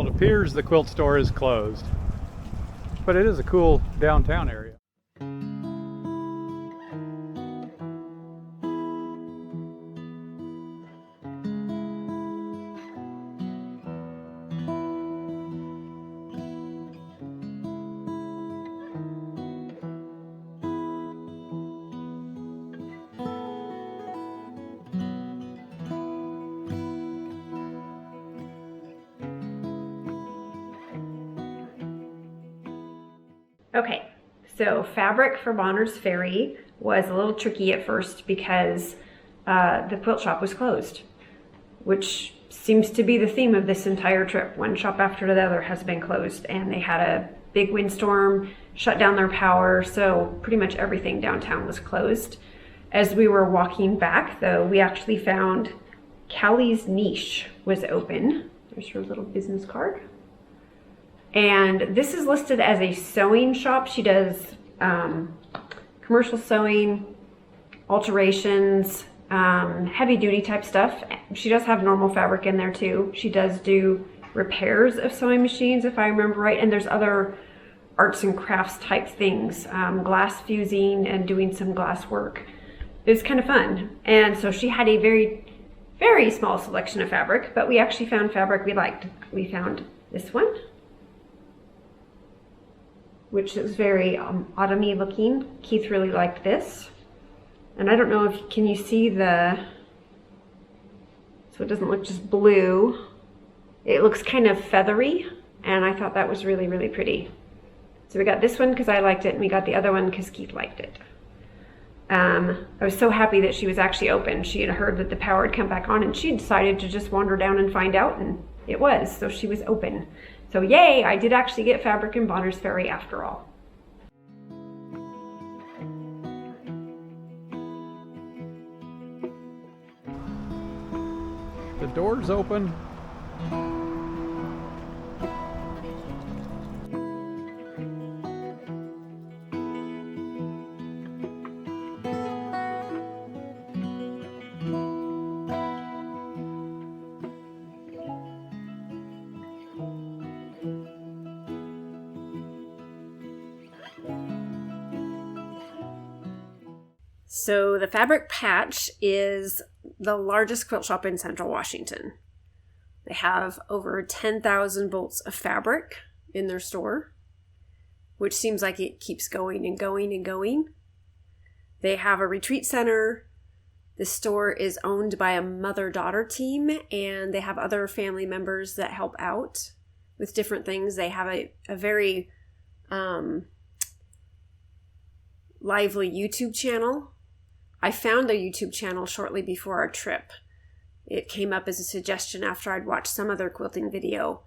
Well, it appears the quilt store is closed, but it is a cool downtown area. Okay, so fabric for Bonners Ferry was a little tricky at first because the quilt shop was closed, which seems to be the theme of this entire trip. One shop after the other has been closed, and they had a big windstorm, shut down their power, so pretty much everything downtown was closed. As we were walking back, though, we actually found Callie's niche was open. There's her little business card. And this is listed as a sewing shop. She does commercial sewing, alterations, heavy duty type stuff. She does have normal fabric in there too. She does do repairs of sewing machines, if I remember right. And there's other arts and crafts type things, glass fusing and doing some glass work. It was kind of fun. And so she had a very, very small selection of fabric, but we actually found fabric we liked. We found this one, which is very autumny looking. Keith really liked this. And I don't know if, can you see the, so it doesn't look just blue. It looks kind of feathery, and I thought that was really, really pretty. So we got this one because I liked it, and we got the other one because Keith liked it. I was so happy that she was actually open. She had heard that the power had come back on, and she decided to just wander down and find out, and it was, so she was open. So yay, I did actually get fabric in Bonners Ferry after all. The door's open. So the Fabric Patch is the largest quilt shop in Central Washington. They have over 10,000 bolts of fabric in their store, which seems like it keeps going and going and going. They have a retreat center. The store is owned by a mother-daughter team, and they have other family members that help out with different things. They have a very lively YouTube channel. I found their YouTube channel shortly before our trip. It came up as a suggestion after I'd watched some of their quilting video.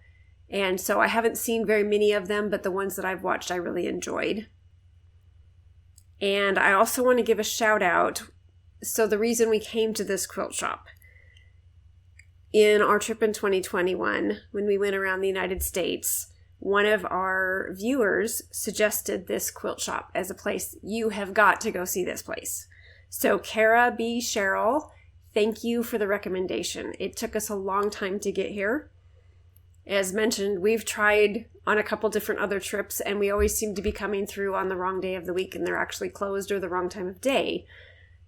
And so I haven't seen very many of them, but the ones that I've watched I really enjoyed. And I also want to give a shout out. So the reason we came to this quilt shop, in our trip in 2021, when we went around the United States, one of our viewers suggested this quilt shop as a place. You have got to go see this place. So Kara B. Cheryl, thank you for the recommendation. It took us a long time to get here. As mentioned, we've tried on a couple different other trips, and we always seem to be coming through on the wrong day of the week, and they're actually closed or the wrong time of day.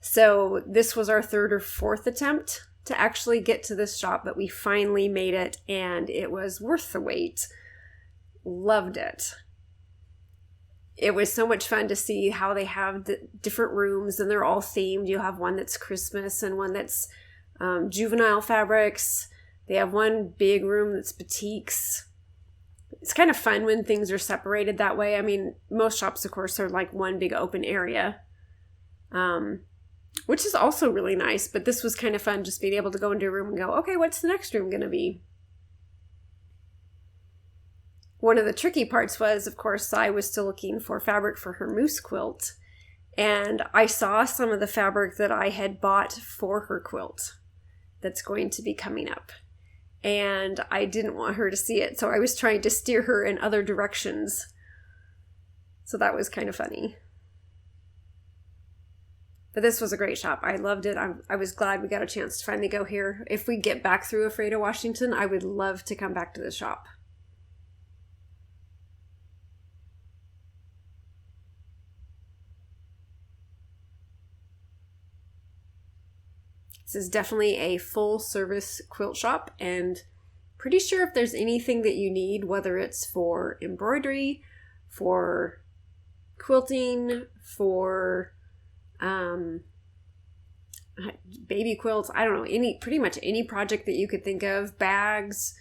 So this was our third or fourth attempt to actually get to this shop, but we finally made it, and it was worth the wait. Loved it. It was so much fun to see how they have the different rooms, and they're all themed. You have one that's Christmas and one that's juvenile fabrics. They have one big room that's batiks. It's kind of fun when things are separated that way. I mean, most shops, of course, are like one big open area, which is also really nice. But this was kind of fun, just being able to go into a room and go, okay, what's the next room going to be? One of the tricky parts was, of course, I was still looking for fabric for her moose quilt, and I saw some of the fabric that I had bought for her quilt that's going to be coming up, and I didn't want her to see it, so I was trying to steer her in other directions, so that was kind of funny. But this was a great shop. I loved it. I was glad we got a chance to finally go here. If we get back through Ephrata, Washington, I would love to come back to the shop. This is definitely a full service quilt shop, and pretty sure if there's anything that you need, whether it's for embroidery, for quilting, for baby quilts, I don't know, pretty much any project that you could think of, bags,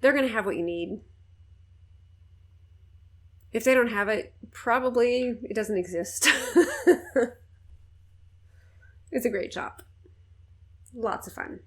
they're going to have what you need. If they don't have it, probably it doesn't exist. It's a great shop. Lots of fun.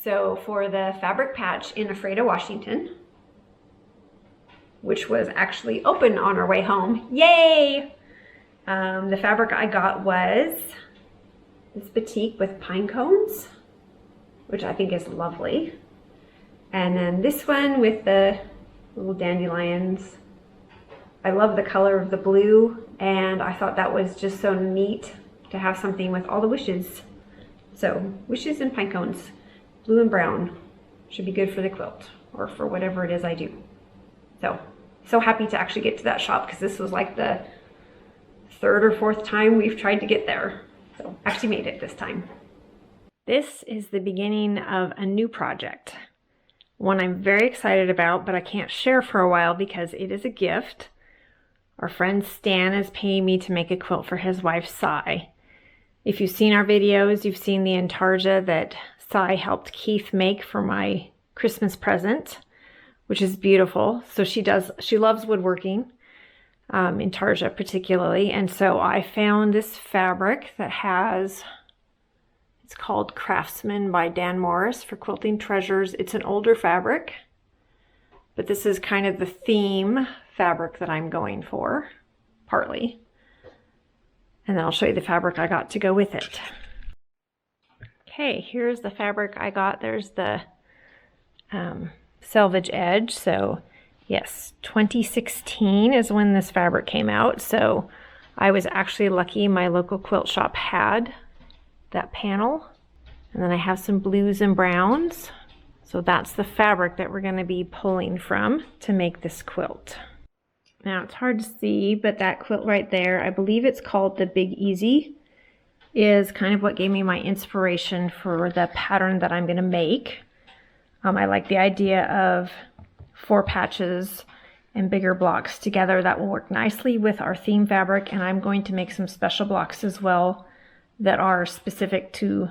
So for the fabric patch in Ephrata, Washington, which was actually open on our way home, yay! The fabric I got was this batik with pine cones, which I think is lovely. And then this one with the little dandelions. I love the color of the blue, and I thought that was just so neat to have something with all the wishes. So wishes and pine cones, blue and brown, should be good for the quilt or for whatever it is I do. So happy to actually get to that shop, because this was like the third or fourth time we've tried to get there. So actually made it this time. This is the beginning of a new project. One I'm very excited about, but I can't share for a while because it is a gift. Our friend Stan is paying me to make a quilt for his wife, Cy. If you've seen our videos, you've seen the intarsia that Cy helped Keith make for my Christmas present, which is beautiful. So she loves woodworking, intarsia particularly. And so I found this fabric that it's called Craftsman by Dan Morris for Quilting Treasures. It's an older fabric, but this is kind of the theme fabric that I'm going for, partly. And then I'll show you the fabric I got to go with it. Okay, here's the fabric I got. There's the selvage edge. So yes, 2016 is when this fabric came out. So I was actually lucky my local quilt shop had that panel. And then I have some blues and browns. So that's the fabric that we're going to be pulling from to make this quilt. Now it's hard to see, but that quilt right there, I believe it's called the Big Easy, is kind of what gave me my inspiration for the pattern that I'm going to make. I like the idea of 4 patches and bigger blocks together. That will work nicely with our theme fabric, and I'm going to make some special blocks as well that are specific to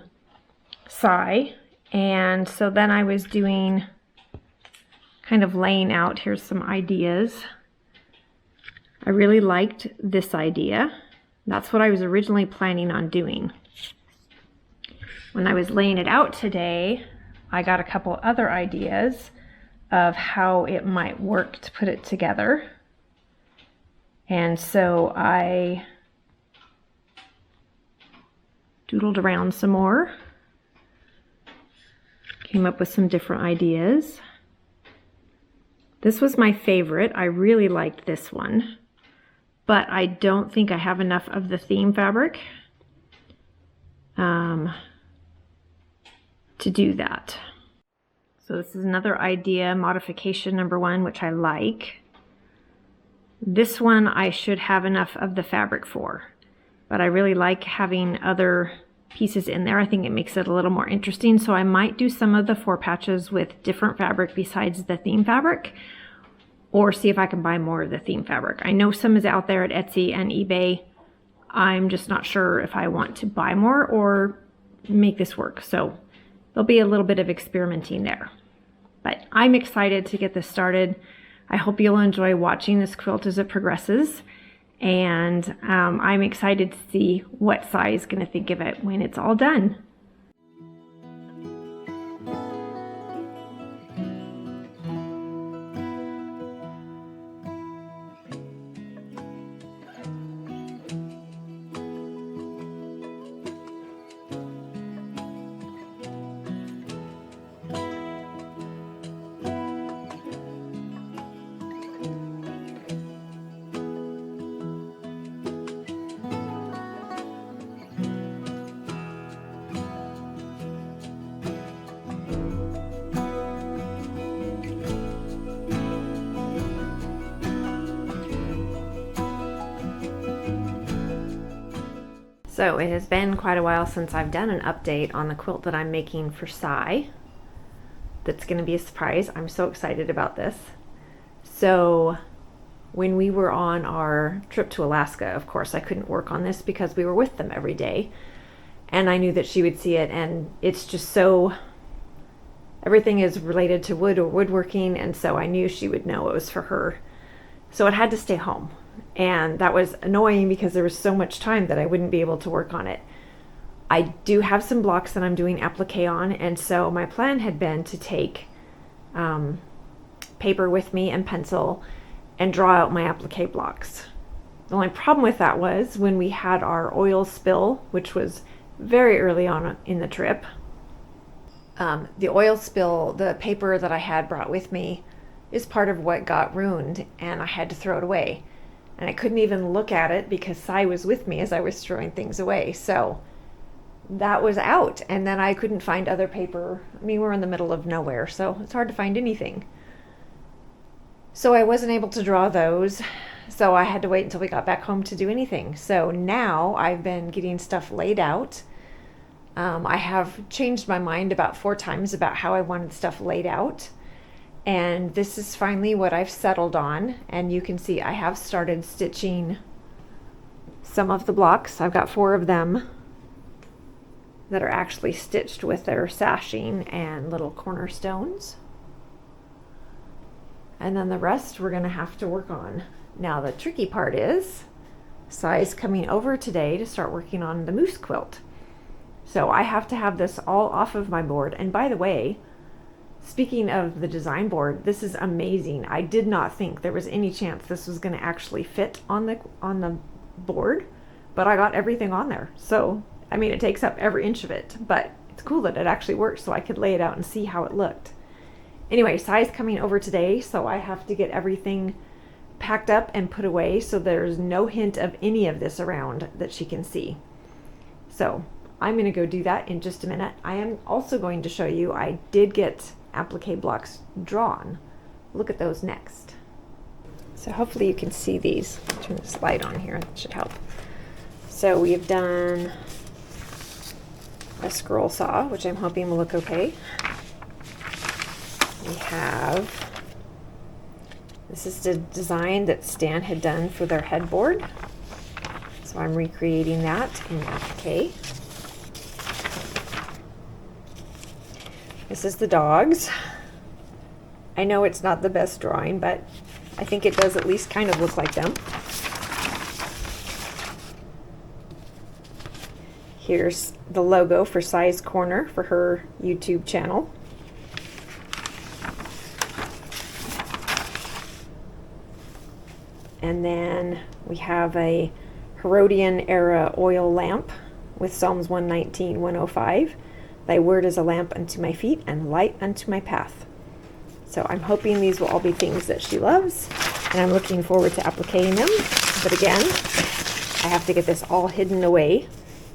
Cy. And so then I was doing, kind of laying out, here's some ideas. I really liked this idea. That's what I was originally planning on doing. When I was laying it out today, I got a couple other ideas of how it might work to put it together. And so I doodled around some more, came up with some different ideas. This was my favorite. I really liked this one, but I don't think I have enough of the theme fabric to do that. So this is another idea, modification number 1, which I like. This one I should have enough of the fabric for, but I really like having other pieces in there. I think it makes it a little more interesting. So I might do some of the 4 patches with different fabric besides the theme fabric, or see if I can buy more of the theme fabric. I know some is out there at Etsy and eBay. I'm just not sure if I want to buy more or make this work. So there'll be a little bit of experimenting there. But I'm excited to get this started. I hope you'll enjoy watching this quilt as it progresses. And I'm excited to see what Cy is going to think of it when it's all done. So it has been quite a while since I've done an update on the quilt that I'm making for Cy. That's going to be a surprise. I'm so excited about this. So when we were on our trip to Alaska, of course, I couldn't work on this because we were with them every day. And I knew that she would see it, and it's just so, everything is related to wood or woodworking, and so I knew she would know it was for her. So it had to stay home. And that was annoying because there was so much time that I wouldn't be able to work on it. I do have some blocks that I'm doing applique on, and so my plan had been to take paper with me and pencil and draw out my applique blocks. The only problem with that was when we had our oil spill, which was very early on in the trip. The oil spill, the paper that I had brought with me, is part of what got ruined, and I had to throw it away. And I couldn't even look at it because Cy was with me as I was throwing things away. So that was out, and then I couldn't find other paper. I mean, we're in the middle of nowhere, so it's hard to find anything. So I wasn't able to draw those, so I had to wait until we got back home to do anything. So now I've been getting stuff laid out. I have changed my mind about 4 times about how I wanted stuff laid out, and this is finally what I've settled on. And you can see I have started stitching some of the blocks. I've got 4 of them that are actually stitched with their sashing and little cornerstones. And then the rest we're going to have to work on. Now the tricky part is Cy's coming over today to start working on the moose quilt. So I have to have this all off of my board. And by the way, speaking of the design board, this is amazing. I did not think there was any chance this was going to actually fit on the board, but I got everything on there. So, I mean, it takes up every inch of it, but it's cool that it actually works so I could lay it out and see how it looked. Anyway, Cy's coming over today, so I have to get everything packed up and put away so there's no hint of any of this around that she can see. So I'm going to go do that in just a minute. I am also going to show you I did get applique blocks drawn. Look at those next. So hopefully you can see these. Turn this light on here, that should help. So we've done a scroll saw, which I'm hoping will look okay. We have, this is the design that Stan had done for their headboard. So I'm recreating that in applique. This is the dogs. I know it's not the best drawing, but I think it does at least kind of look like them. Here's the logo for Cy's Corner for her YouTube channel. And then we have a Herodian era oil lamp with Psalms 119, 105. Thy word is a lamp unto my feet and light unto my path. So I'm hoping these will all be things that she loves, and I'm looking forward to appliquing them. But again, I have to get this all hidden away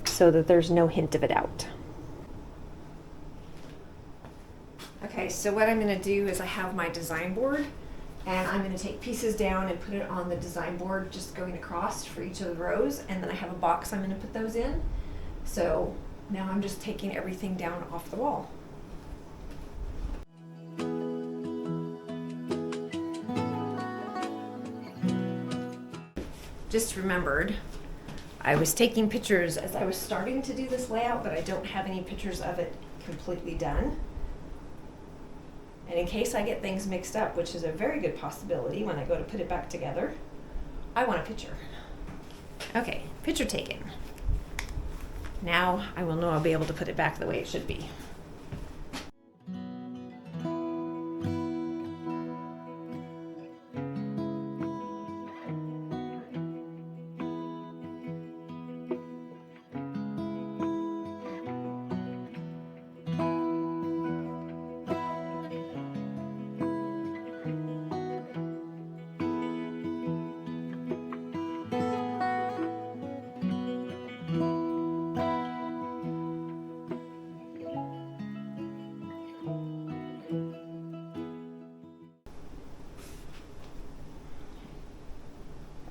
so that there's no hint of it out. Okay, so what I'm going to do is I have my design board, and I'm going to take pieces down and put it on the design board just going across for each of the rows, and then I have a box I'm going to put those in. So now I'm just taking everything down off the wall. Just remembered, I was taking pictures as I was starting to do this layout, but I don't have any pictures of it completely done. And in case I get things mixed up, which is a very good possibility when I go to put it back together, I want a picture. Okay, picture taken. Now I will know I'll be able to put it back the way it should be.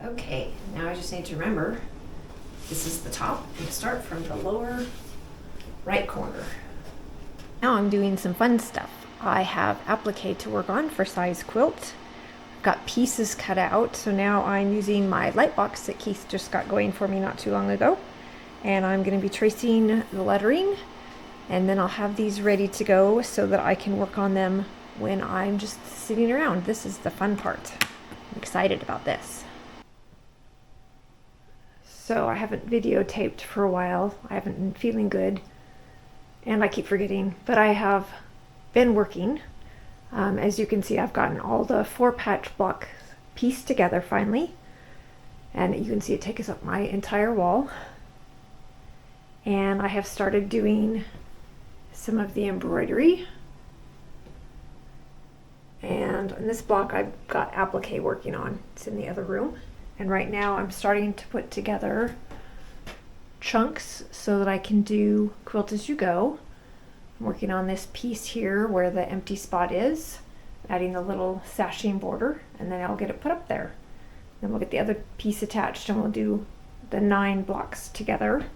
Okay, now I just need to remember this is the top and start from the lower right corner. Now I'm doing some fun stuff. I have applique to work on for Cy's quilt. I've got pieces cut out, so now I'm using my light box that Keith just got going for me not too long ago. And I'm going to be tracing the lettering, and then I'll have these ready to go so that I can work on them when I'm just sitting around. This is the fun part. I'm excited about this. So I haven't videotaped for a while. I haven't been feeling good, and I keep forgetting, but I have been working. As you can see, I've gotten all the 4-patch block pieced together finally, and you can see it takes up my entire wall. And I have started doing some of the embroidery. And in this block I've got applique working on. It's in the other room. And right now I'm starting to put together chunks so that I can do quilt as you go. I'm working on this piece here where the empty spot is, adding the little sashing border, and then I'll get it put up there. Then we'll get the other piece attached and we'll do the 9 blocks together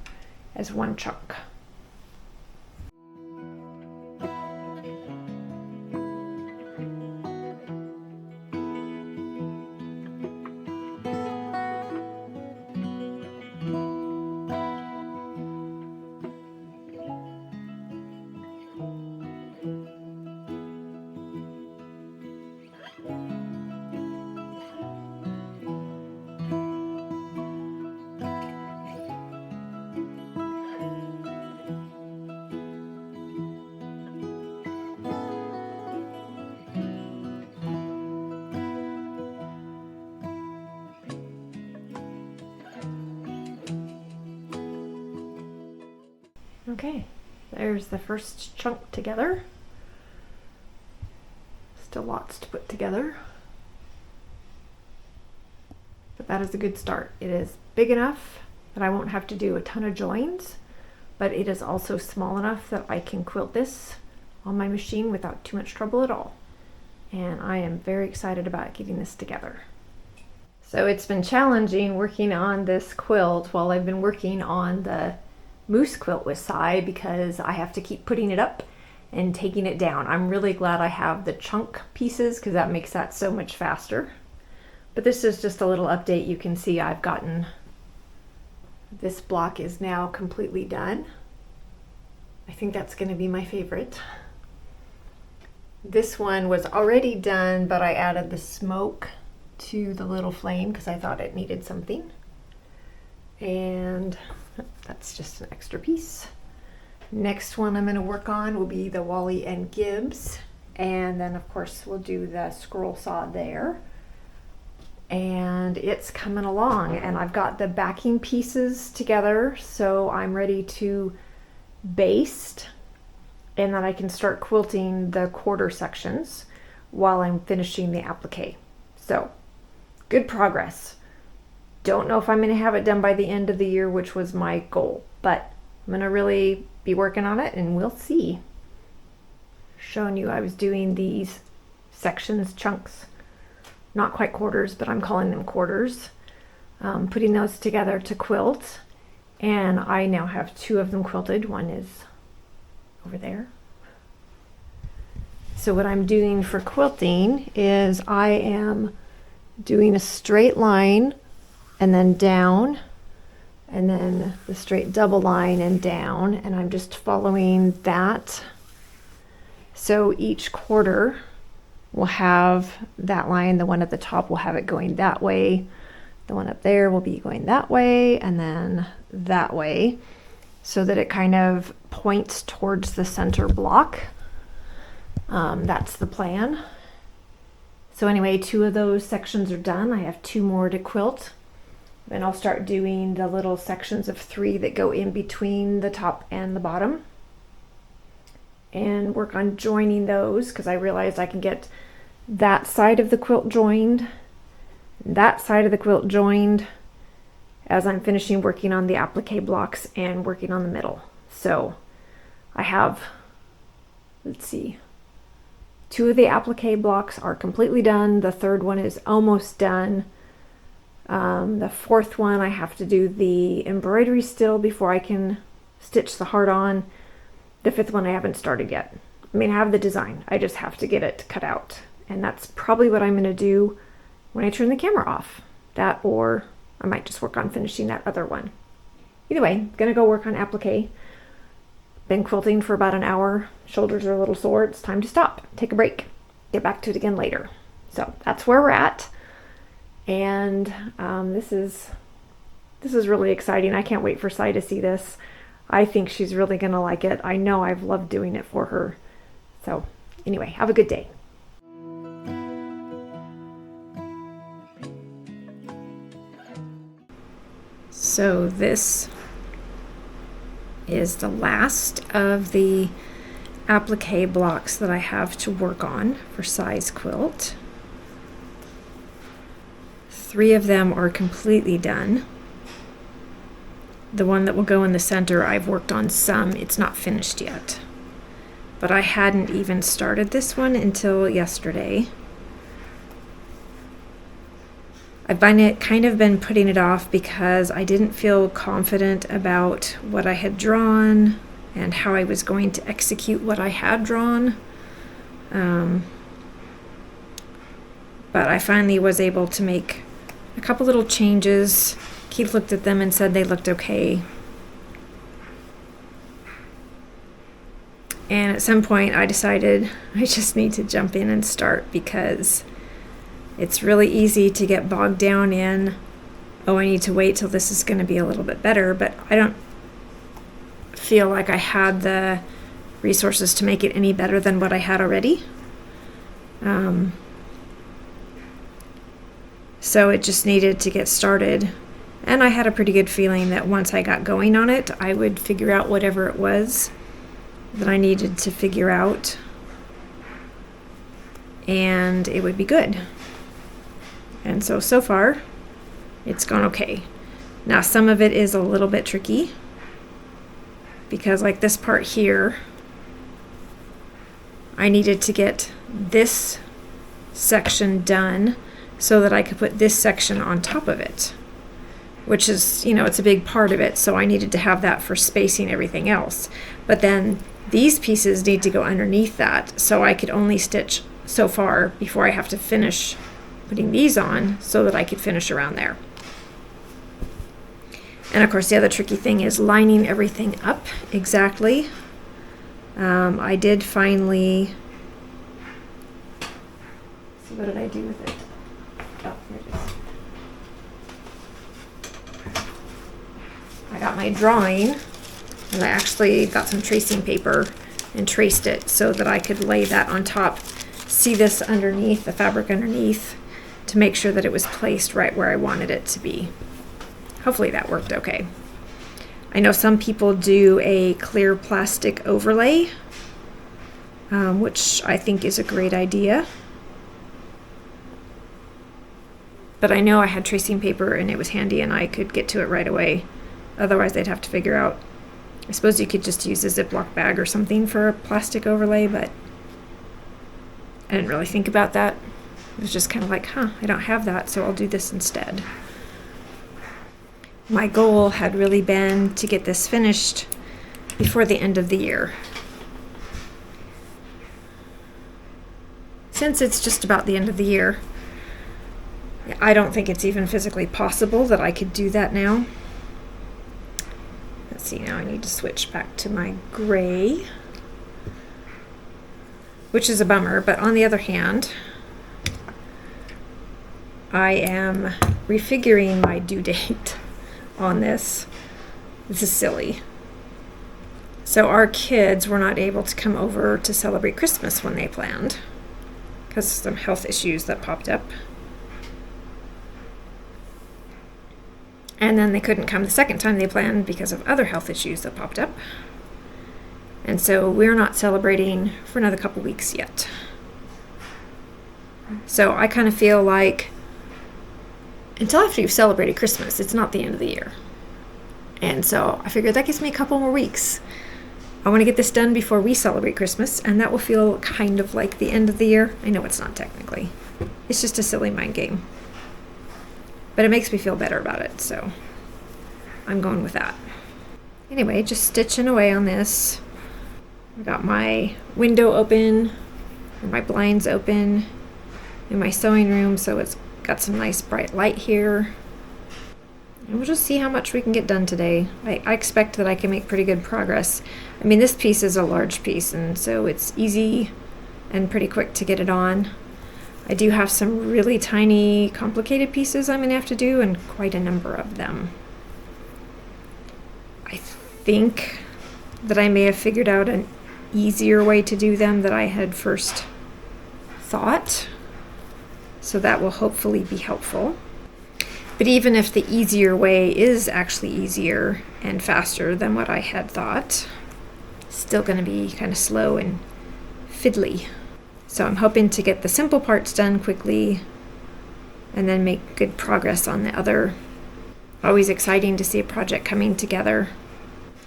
as one chunk. Okay, there's the first chunk together. Still lots to put together, but that is a good start. It is big enough that I won't have to do a ton of joins, but it is also small enough that I can quilt this on my machine without too much trouble at all. And I am very excited about getting this together. So it's been challenging working on this quilt while I've been working on the moose quilt with Sai, because I have to keep putting it up and taking it down. I'm really glad I have the chunk pieces because that makes that so much faster. But this is just a little update. You can see I've gotten, this block is now completely done. I think that's going to be my favorite. This one was already done, but I added the smoke to the little flame because I thought it needed something. And that's just an extra piece. Next one I'm going to work on will be the Wally and Gibbs, and then of course we'll do the scroll saw there. And it's coming along, and I've got the backing pieces together, so I'm ready to baste, and then I can start quilting the quarter sections while I'm finishing the applique. So good progress. Don't know if I'm going to have it done by the end of the year, which was my goal, but I'm going to really be working on it and we'll see. Showing you I was doing these sections, chunks, not quite quarters, but I'm calling them quarters, putting those together to quilt. And I now have 2 of them quilted. One is over there. So what I'm doing for quilting is I am doing a straight line and then down, and then the straight double line and down, and I'm just following that. So each quarter will have that line. The one at the top will have it going that way, the one up there will be going that way, and then that way, so that it kind of points towards the center block. That's the plan. So anyway, 2 of those sections are done. I have 2 more to quilt. Then I'll start doing the little sections of 3 that go in between the top and the bottom, and work on joining those, because I realized I can get that side of the quilt joined, that side of the quilt joined, as I'm finishing working on the applique blocks and working on the middle. So I have, let's see, 2 of the applique blocks are completely done. The 3rd one is almost done. The 4th one, I have to do the embroidery still before I can stitch the heart on. The 5th one I haven't started yet. I mean, I have the design. I just have to get it cut out. And that's probably what I'm going to do when I turn the camera off. That, or I might just work on finishing that other one. Either way, I'm going to go work on applique. Been quilting for about an hour. Shoulders are a little sore. It's time to stop. Take a break. Get back to it again later. So that's where we're at. And this is This is really exciting. I can't wait for Sai to see this. I think she's really going to like it. I know I've loved doing it for her. So anyway, have a good day. So this is the last of the applique blocks that I have to work on for Sai's quilt. 3 of them are completely done. The one that will go in the center, I've worked on some. It's not finished yet. But I hadn't even started this one until yesterday. I've kind of been putting it off because I didn't feel confident about what I had drawn and how I was going to execute what I had drawn. But I finally was able to make a couple little changes. Keith looked at them and said they looked okay. And at some point I decided I just need to jump in and start, because it's really easy to get bogged down in, oh, I need to wait till this is going to be a little bit better, but I don't feel like I had the resources to make it any better than what I had already. So it just needed to get started. And I had a pretty good feeling that once I got going on it, I would figure out whatever it was that I needed to figure out, and it would be good. And so far, it's gone okay. Now, some of it is a little bit tricky, because like this part here, I needed to get this section done so that I could put this section on top of it, which is, it's a big part of it, so I needed to have that for spacing everything else. But then these pieces need to go underneath that, so I could only stitch so far before I have to finish putting these on so that I could finish around there. And of course, the other tricky thing is lining everything up exactly. I did finally, so what did I do with it? Oh, here it is. I got my drawing, and I actually got some tracing paper and traced it so that I could lay that on top. See this underneath, the fabric underneath, to make sure that it was placed right where I wanted it to be. Hopefully that worked okay. I know some people do a clear plastic overlay, which I think is a great idea. But I know I had tracing paper and it was handy and I could get to it right away. Otherwise I'd have to figure out, I suppose you could just use a Ziploc bag or something for a plastic overlay, but I didn't really think about that. It was just kind of like, I don't have that, so I'll do this instead. My goal had really been to get this finished before the end of the year. Since it's just about the end of the year, I don't think it's even physically possible that I could do that now. Let's see, now I need to switch back to my gray, which is a bummer, but on the other hand, I am refiguring my due date on this. This is silly. So our kids were not able to come over to celebrate Christmas when they planned, because of some health issues that popped up. And then they couldn't come the second time they planned because of other health issues that popped up. And so we're not celebrating for another couple weeks yet. So I kind of feel like until after you've celebrated Christmas, it's not the end of the year. And so I figured that gives me a couple more weeks. I want to get this done before we celebrate Christmas, and that will feel kind of like the end of the year. I know it's not technically. It's just a silly mind game. But it makes me feel better about it, so I'm going with that. Anyway, just stitching away on this. I got my window open, and my blinds open in my sewing room, so it's got some nice bright light here. And we'll just see how much we can get done today. I expect that I can make pretty good progress. I mean, this piece is a large piece, and so it's easy and pretty quick to get it on. I do have some really tiny, complicated pieces I'm going to have to do, and quite a number of them. I think that I may have figured out an easier way to do them than I had first thought. So that will hopefully be helpful. But even if the easier way is actually easier and faster than what I had thought, still going to be kind of slow and fiddly. So I'm hoping to get the simple parts done quickly and then make good progress on the other. Always exciting to see a project coming together,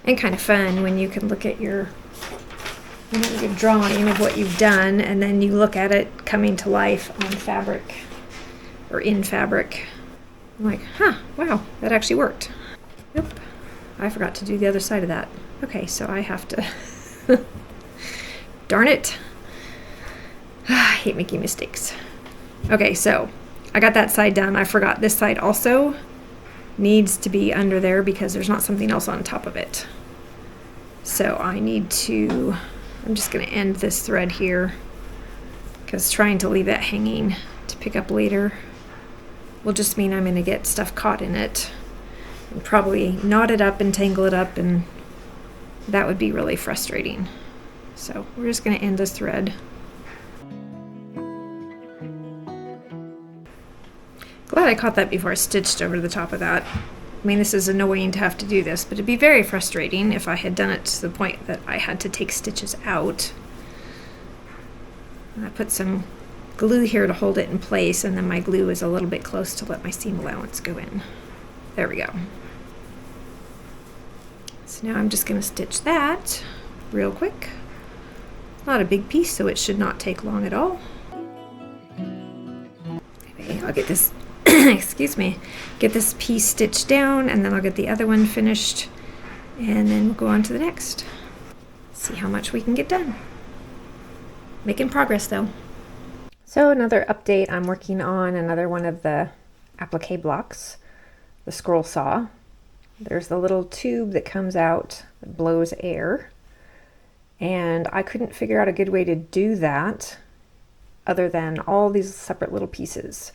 and kind of fun when you can look at your drawing of what you've done and then you look at it coming to life on fabric or in fabric. I'm like, wow, that actually worked. Nope, I forgot to do the other side of that. Okay, so I have to, darn it. I hate making mistakes. Okay, so I got that side done. I forgot this side also needs to be under there because there's not something else on top of it. So I need to, I'm just going to end this thread here because trying to leave that hanging to pick up later will just mean I'm going to get stuff caught in it and probably knot it up and tangle it up, and that would be really frustrating. So we're just going to end this thread. Glad I caught that before I stitched over the top of that. I mean, this is annoying to have to do this, but it'd be very frustrating if I had done it to the point that I had to take stitches out. And I put some glue here to hold it in place, and then my glue is a little bit close to let my seam allowance go in. There we go. So now I'm just going to stitch that real quick. Not a big piece, so it should not take long at all. Okay, I'll get this excuse me, get this piece stitched down, and then I'll get the other one finished, and then we'll go on to the next. See how much we can get done. Making progress though. So another update, I'm working on another one of the applique blocks, the scroll saw. There's the little tube that comes out that blows air, and I couldn't figure out a good way to do that other than all these separate little pieces.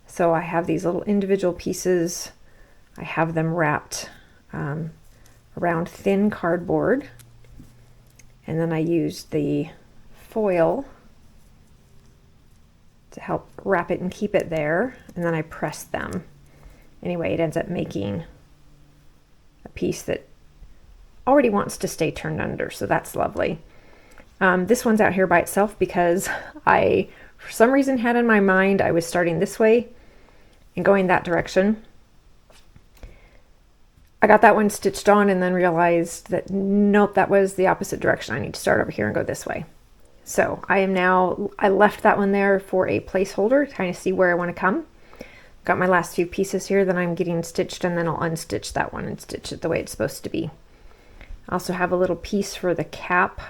So I have these little individual pieces. I have them wrapped around thin cardboard, and then I used the foil to help wrap it and keep it there, and then I pressed them. Anyway, it ends up making a piece that already wants to stay turned under, so that's lovely. This one's out here by itself because I, for some reason, had in my mind I was starting this way and going that direction. I got that one stitched on and then realized that nope, that was the opposite direction. I need to start over here and go this way. So I left that one there for a placeholder to kind of see where I want to come. Got my last few pieces here that I'm getting stitched, and then I'll unstitch that one and stitch it the way it's supposed to be. I also have a little piece for the cap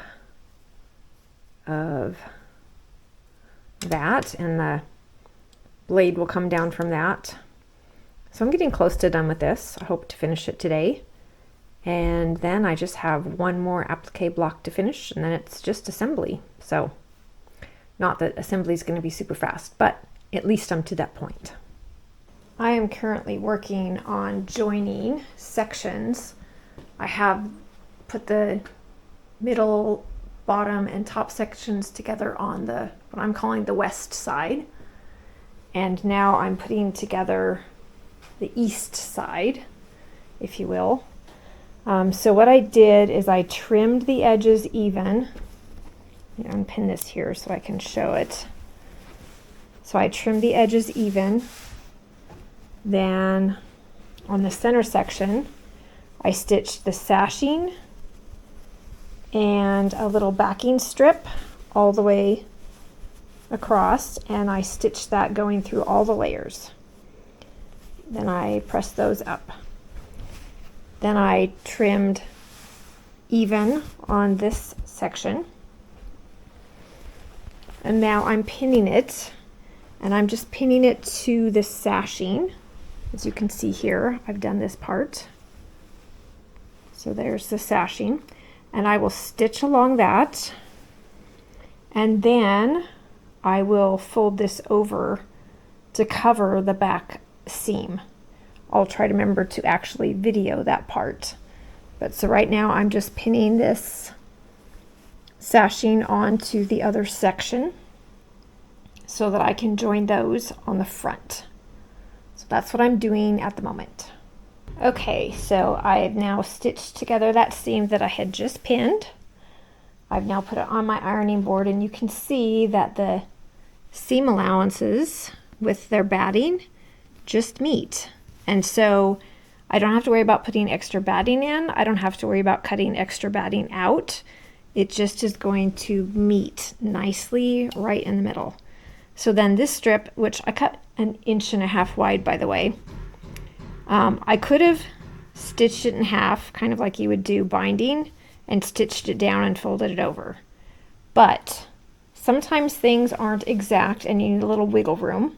of that, and the blade will come down from that. So I'm getting close to done with this. I hope to finish it today. And then I just have one more applique block to finish, and then it's just assembly. So not that assembly is going to be super fast, but at least I'm to that point. I am currently working on joining sections. I have put the middle, bottom, and top sections together on the what I'm calling the west side. And now I'm putting together the east side, if you will. So what I did is I trimmed the edges even. I'm going to pin this here so I can show it. So I trimmed the edges even. Then on the center section, I stitched the sashing and a little backing strip all the way across, and I stitched that going through all the layers. Then I pressed those up. Then I trimmed even on this section. And now I'm pinning it, and I'm just pinning it to the sashing. As you can see here, I've done this part. So there's the sashing, and I will stitch along that, and then I will fold this over to cover the back seam. I'll try to remember to actually video that part But so right now I'm just pinning this sashing onto the other section so that I can join those on the front. So that's what I'm doing at the moment. Okay, so I've now stitched together that seam that I had just pinned. I've now put it on my ironing board, and you can see that the seam allowances with their batting just meet. And so I don't have to worry about putting extra batting in. I don't have to worry about cutting extra batting out. It just is going to meet nicely right in the middle. So then this strip, which I cut 1.5 inches wide, by the way, I could have stitched it in half, kind of like you would do binding, and stitched it down and folded it over. But sometimes things aren't exact and you need a little wiggle room.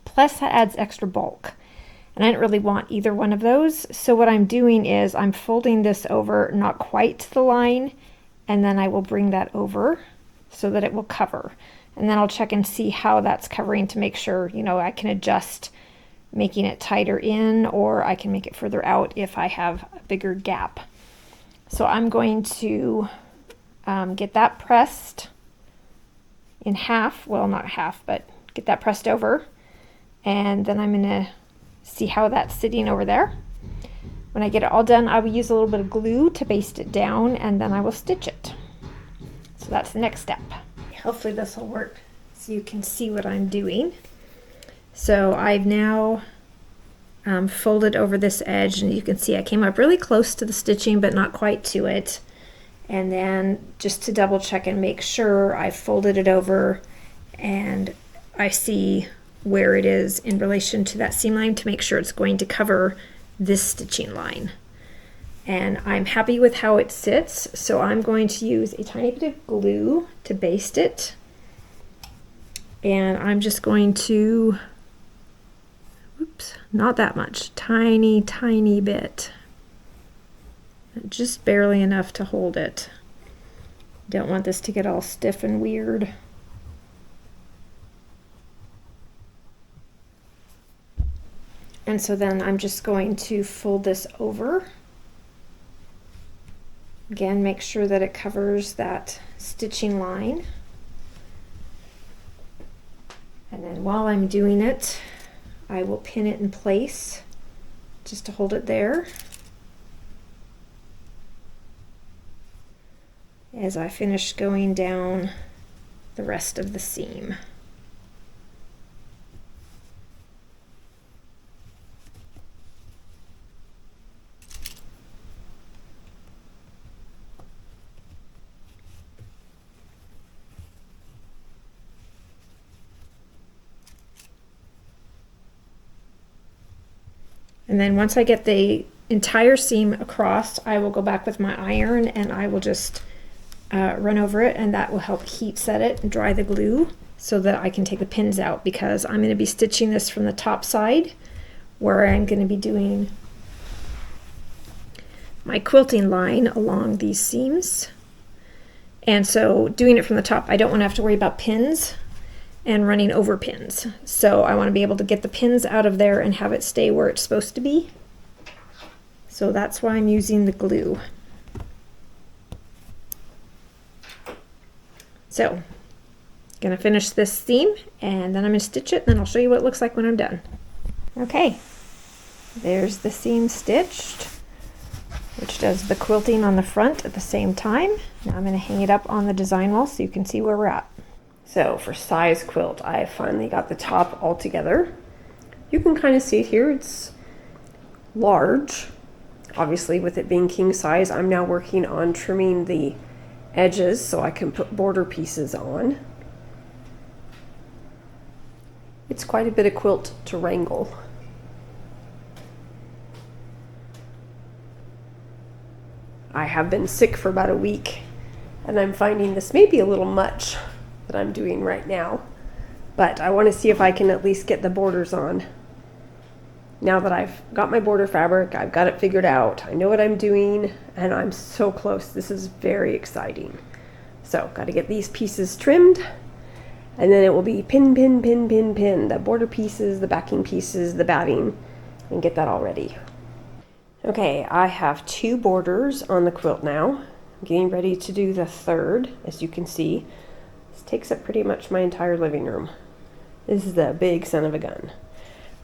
Plus that adds extra bulk. And I didn't really want either one of those. So what I'm doing is I'm folding this over not quite to the line, and then I will bring that over so that it will cover. And then I'll check and see how that's covering to make sure, you know, I can adjust making it tighter in, or I can make it further out if I have a bigger gap. So I'm going to get that pressed in half, well, not half, but get that pressed over. And then I'm gonna see how that's sitting over there. When I get it all done, I will use a little bit of glue to baste it down, and then I will stitch it. So that's the next step. Hopefully this will work so you can see what I'm doing. So I've now folded over this edge, and you can see I came up really close to the stitching but not quite to it. And then just to double check and make sure, I folded it over and I see where it is in relation to that seam line to make sure it's going to cover this stitching line. And I'm happy with how it sits, so I'm going to use a tiny bit of glue to baste it. And I'm just going to, oops, not that much, tiny bit. Just barely enough to hold it. Don't want this to get all stiff and weird. And so then I'm just going to fold this over. Again, make sure that it covers that stitching line. And then while I'm doing it, I will pin it in place just to hold it there as I finish going down the rest of the seam. And then once I get the entire seam across, I will go back with my iron and I will just run over it, and that will help heat set it and dry the glue so that I can take the pins out, because I'm going to be stitching this from the top side where I'm going to be doing my quilting line along these seams. And so doing it from the top, I don't want to have to worry about pins and running over pins. So I want to be able to get the pins out of there and have it stay where it's supposed to be. So that's why I'm using the glue. So, gonna finish this seam and then I'm gonna stitch it, and then I'll show you what it looks like when I'm done. Okay, there's the seam stitched, which does the quilting on the front at the same time. Now I'm gonna hang it up on the design wall so you can see where we're at. So for size quilt, I finally got the top all together. You can kind of see it here, it's large. Obviously with it being king size, I'm now working on trimming the edges so I can put border pieces on. It's quite a bit of quilt to wrangle. I have been sick for about a week, and I'm finding this may be a little much that I'm doing right now, but I want to see if I can at least get the borders on. Now that I've got my border fabric, I've got it figured out, I know what I'm doing, and I'm so close. This is very exciting. So, got to get these pieces trimmed, and then it will be pin, the border pieces, the backing pieces, the batting, and get that all ready. Okay, I have 2 borders on the quilt now. I'm getting ready to do the 3rd, as you can see. This takes up pretty much my entire living room. This is the big son of a gun.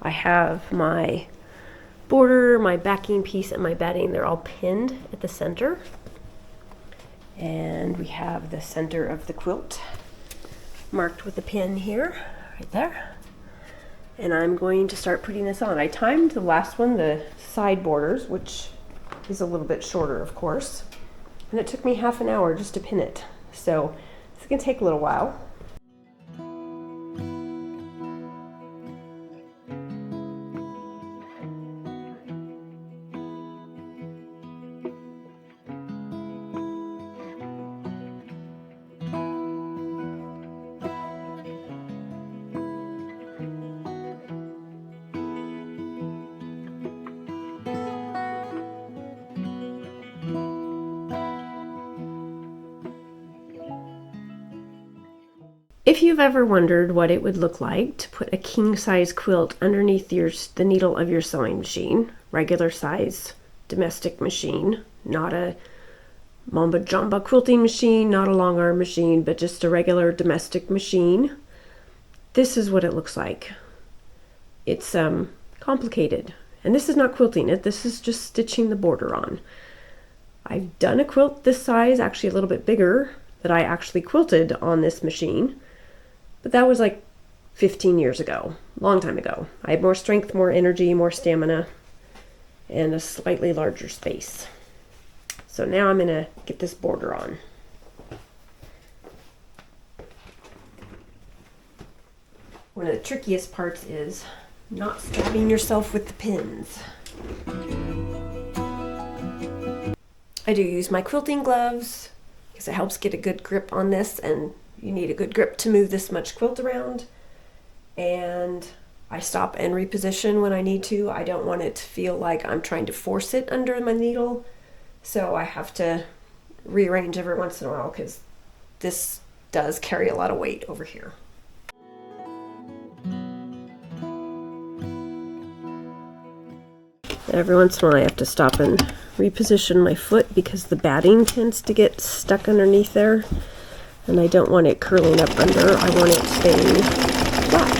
I have my border, my backing piece, and my batting. They're all pinned at the center. And we have the center of the quilt marked with a pin here, right there. And I'm going to start putting this on. I timed the last one, the side borders, which is a little bit shorter, of course. And it took me half an hour just to pin it. So it's gonna take a little while. If you've ever wondered what it would look like to put a king-size quilt underneath the needle of your sewing machine, regular size domestic machine, not a Mamba Jamba quilting machine, not a long arm machine, but just a regular domestic machine, this is what it looks like. It's complicated, and this is not quilting it, this is just stitching the border on. I've done a quilt this size, actually a little bit bigger, that I actually quilted on this machine. But that was like 15 years ago, long time ago. I had more strength, more energy, more stamina, and a slightly larger space. So now I'm gonna get this border on. One of the trickiest parts is not stabbing yourself with the pins. I do use my quilting gloves because it helps get a good grip on this, and you need a good grip to move this much quilt around. And I stop and reposition when I need to. I don't want it to feel like I'm trying to force it under my needle. So I have to rearrange every once in a while because this does carry a lot of weight over here. Every once in a while I have to stop and reposition my foot because the batting tends to get stuck underneath there. And I don't want it curling up under, I want it staying flat.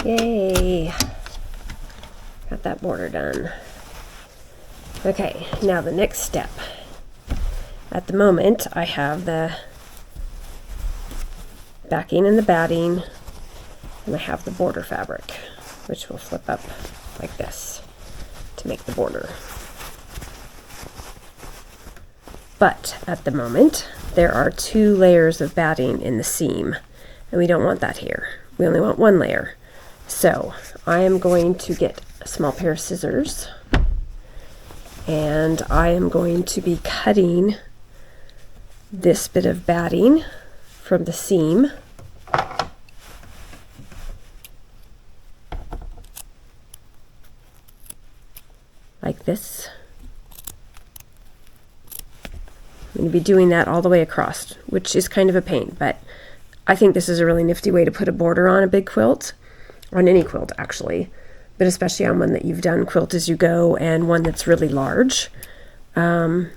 Yay! Got that border done. Okay, now the next step. At the moment, I have the backing and the batting, and I have the border fabric, which will flip up like this to make the border. But at the moment, there are 2 layers of batting in the seam, and we don't want that here. We only want 1 layer. So I am going to get a small pair of scissors, and I am going to be cutting this bit of batting from the seam. Like this. I'm going to be doing that all the way across, which is kind of a pain, but I think this is a really nifty way to put a border on a big quilt, on any quilt actually, but especially on one that you've done quilt as you go and one that's really large. And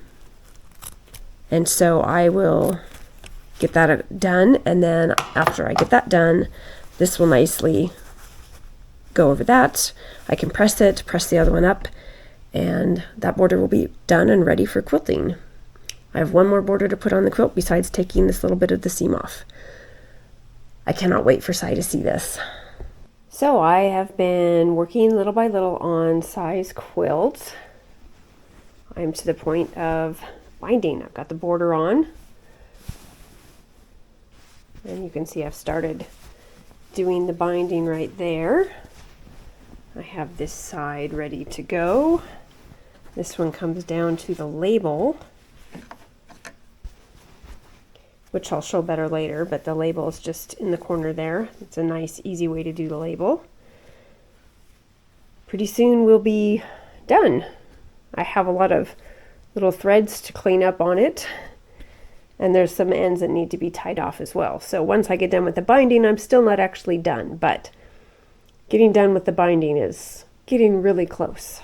so I will get that done, and then after I get that done, this will nicely go over that. I can press it, press the other one up, and that border will be done and ready for quilting. I have 1 more border to put on the quilt besides taking this little bit of the seam off. I cannot wait for Sai to see this. So I have been working little by little on Sai's quilt. I'm to the point of binding. I've got the border on, and you can see I've started doing the binding right there. I have this side ready to go. This one comes down to the label, which I'll show better later, but the label is just in the corner there. It's a nice, easy way to do the label. pretty soon we'll be done. I have a lot of little threads to clean up on it, and there's some ends that need to be tied off as well. So once I get done with the binding, I'm still not actually done, but getting done with the binding is getting really close.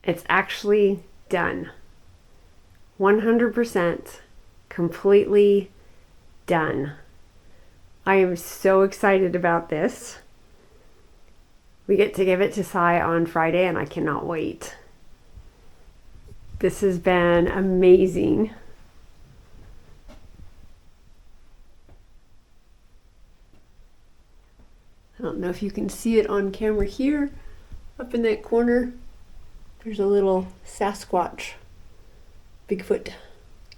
It's actually done. 100% completely done. I am so excited about this. We get to give it to Sai on Friday and I cannot wait. This has been amazing. I don't know if you can see it on camera here, up in that corner. There's a little Sasquatch, Bigfoot,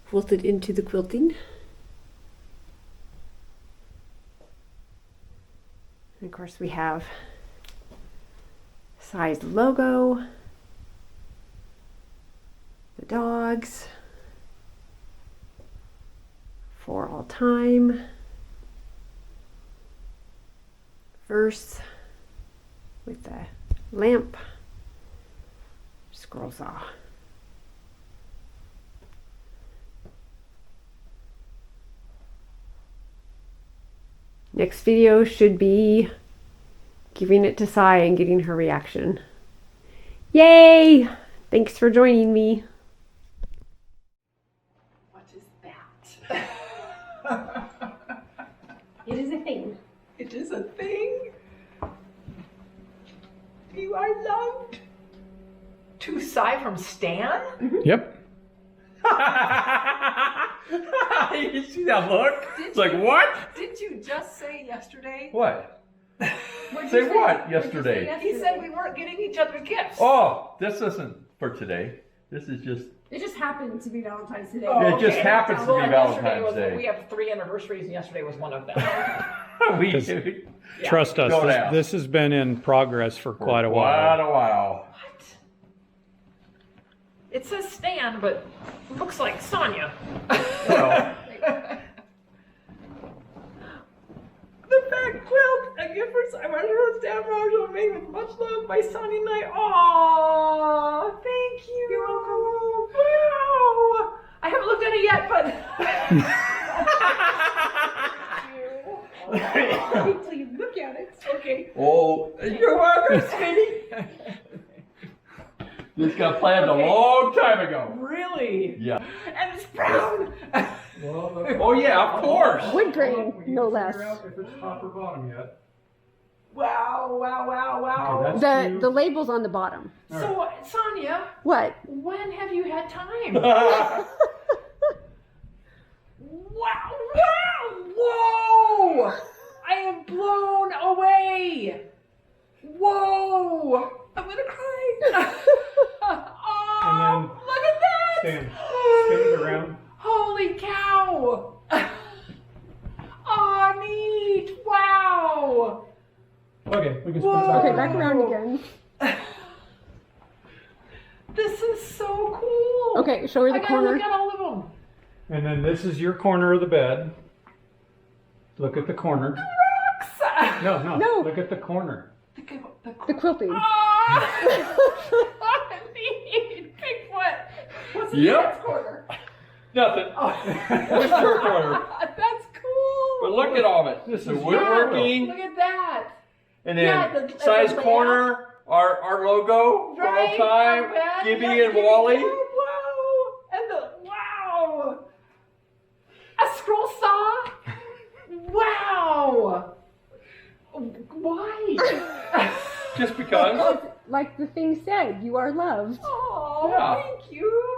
quilted into the quilting. And of course we have Sai's logo, the dogs, for all time, verse with the lamp. Scroll saw. Next video should be giving it to Sai and getting her reaction. Yay! Thanks for joining me. What is that? It is a thing. It is a thing? You are loved? To Sai from Stan? Yep. You see that look? Did It's like, you- what? Did you just say yesterday? What? What'd Say you what yesterday? He said we weren't getting each other gifts. Oh, this isn't for today. This is just, It just happened to be Valentine's today. Oh, it just happens to be Well, yesterday Valentine's was- Day. We have 3 anniversaries and yesterday was one of them. we Does- do. Yeah. Trust us, Don't ask. this has been in progress for quite a Quite while. a while. What? It says Stan, but it looks like Sonja. Well, The back quilt, a gift for Stan Marshall made with much love by Sonny and I. Aww, thank you. You're welcome. Wow. I haven't looked at it yet, but. Wait till you look at it. Okay. oh, you're welcome, sweetie. This got planned Okay. a long time ago. Really? Yeah. And it's brown. Oh yeah, of course. Wood grain, no less. If it's top or bottom yet. Wow, wow, wow, wow. Okay, that's- The label's on the bottom. So, Sonja, What? when have you had time? Wow, wow, whoa! I am blown away. Whoa! I'm gonna cry. Oh, And then look at that! Stand. Spin it around. Holy cow! Oh, neat! Wow! Okay, we can Whoa. Okay, back around again. This is so cool. Okay, show her the I gotta corner. look at all of them. And then this is your corner of the bed. Look at the corner. Rocks! No. Look at the corner. The quilting. Oh, neat! Bigfoot! What's in Yep. that corner? Nothing. Just your corner. That's cool! But look at all of it. This is woodworking. Look at that! And Yeah, then the size layout. corner, our logo for all time. Gibby and Wally. Wow! And wow! A scroll saw? Wow! Why? Just because. Like the thing said, you are loved. Oh, Yeah. thank you.